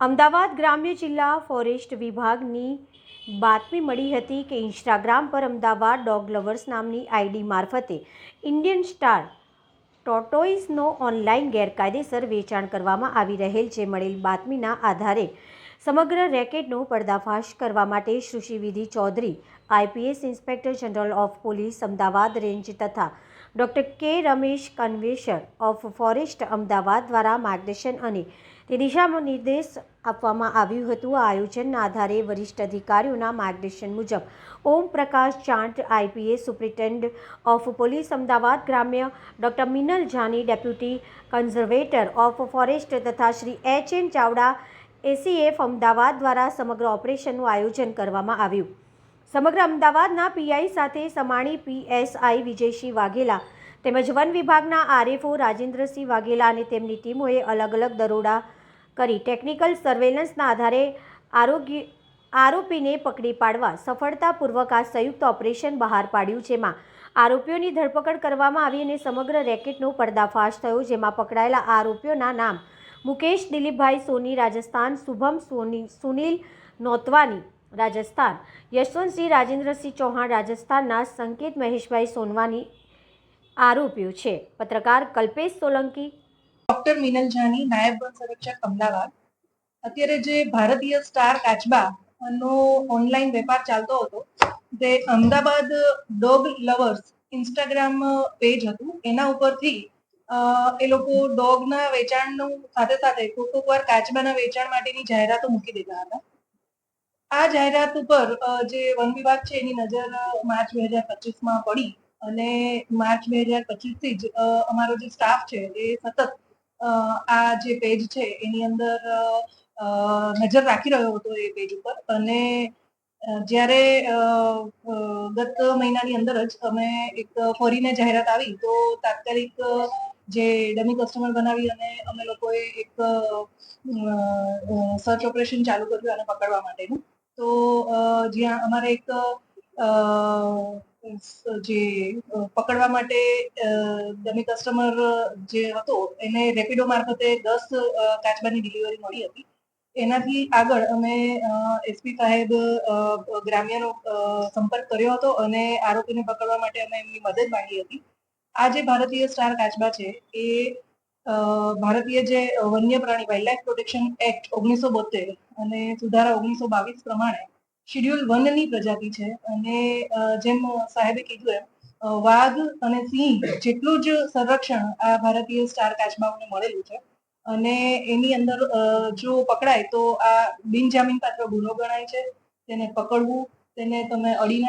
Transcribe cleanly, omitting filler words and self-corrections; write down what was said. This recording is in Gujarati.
અમદાવાદ ગ્રામ્ય જિલ્લા ફોરેસ્ટ વિભાગની બાતમી મળી હતી કે ઇન્સ્ટાગ્રામ પર અમદાવાદ ડોગ લવર્સ નામની આઈડી મારફતે ઇન્ડિયન સ્ટાર ટોર્ટોઇઝનો ઓનલાઈન ગેરકાયદેસર વેચાણ કરવામાં આવી રહેલ છે. મળેલ બાતમીના આધારે સમગ્ર રેકેટનો પર્દાફાશ કરવા માટે Sushri Vidhi Chaudhary, IPS inspector general of police Ahmedabad range તથા doctor K Ramesh, conservator of forest Ahmedabad દ્વારા માર્ગદર્શન અને તે દિશામાં નિર્દેશ આપવામાં આવ્યું હતું. આ આયોજનના આધારે વરિષ્ઠ અધિકારીઓના માર્ગદર્શન મુજબ Om Prakash Chant, IPS superintendent of police Ahmedabad ગ્રામ્ય, doctor Minal Jani, deputy conservator of forest તથા શ્રી એચ.એન. ચાવડા, એસીએફ અમદાવાદ દ્વારા સમગ્ર ઓપરેશનનું આયોજન કરવામાં આવ્યું. સમગ્ર અમદાવાદના પીઆઈ સાથે સમાણી પીએસઆઈ વિજયસિંહ વાઘેલા તેમજ વન વિભાગના આરએફઓ રાજેન્દ્રસિંહ વાઘેલા અને તેમની ટીમોએ અલગ અલગ દરોડા કરી ટેકનિકલ સર્વેલન્સના આધારે આરોપીને પકડી પાડવા સફળતાપૂર્વક આ સંયુક્ત ઓપરેશન બહાર પાડ્યું, જેમાં આરોપીઓની ધરપકડ કરવામાં આવી અને સમગ્ર રેકેટનો પર્દાફાશ થયો. જેમાં પકડાયેલા આરોપીઓના નામ મુકેશ દિલીપભાઈ સોની રાજસ્થાન, શુભમ સુનિલ નોતવાની રાજસ્થાન, યશવંતસિંહ રાજેન્દ્રસિંહ ચૌહાણ રાજસ્થાનના, સંકેત મહેશભાઈ સોનવાની આરોપીઓ છે. પત્રકાર કલ્પેશ સોલંકી, ડોક્ટર મિનલ જાની, નાયબ વન સંરક્ષક અમદાવાદ. અત્યારે જે ભારતીય સ્ટાર કાચબાનો ઓનલાઈન વેપાર ચાલતો હતો તે Ahmedabad dog lovers Instagram page હતું. એના ઉપરથી એ લોકો ડોગના વેચાણનું સાથે સાથે કોઈક વાર કાચબાના વેચાણ માટેની જાહેરાતો મૂકી દેતા હતા. આ જાહેરાત ઉપર જે વન વિભાગ છે એની નજર માર્ચ 2025માં પડી અને માર્ચ 2025 થી જ અમારો જે સ્ટાફ છે એ સતત આ જે પેજ છે એની અંદર નજર રાખી રહ્યો હતો એ પેજ ઉપર. અને જ્યારે ગત મહિનાની અંદર જ અમે એક ફરીને જાહેરાત આવી તો તાત્કાલિક જે ડમી કસ્ટમર બનાવી અને અમે લોકોએ એક સર્ચ ઓપરેશન ચાલુ કર્યું આને પકડવા માટેનું. તો જ્યાં અમારે એક જે પકડવા માટે ડમી કસ્ટમર જે હતો એને રેપિડો મારફતે 10 કાચબાની ડિલિવરી મળી હતી. એનાથી આગળ અમે એસપી સાહેબ ગ્રામ્યનો સંપર્ક કર્યો હતો અને આરોપીને પકડવા માટે અમે એમની મદદ માંગી હતી. આ જે ભારતીય સ્ટાર કાચબા છે એ ભારતીય જે વન્ય પ્રાણી વાઇલ્ડલાઇફ પ્રોટેક્શન એક્ટ 1972 અને સુધારા 1922 પ્રમાણે શેડ્યુલ 1 ની પ્રજાતિ છે. અને જેમ સાહેબે કીધું એમ વાઘ અને સિંહ જેટલું જ સંરક્ષણ આ ભારતીય સ્ટાર કાચબાઓને મળેલું છે. અને એની અંદર જો પકડાય તો આ બિનજામીનપાત્ર ગુનો ગણાય છે. તેને પકડવું, તેને તમે અડીને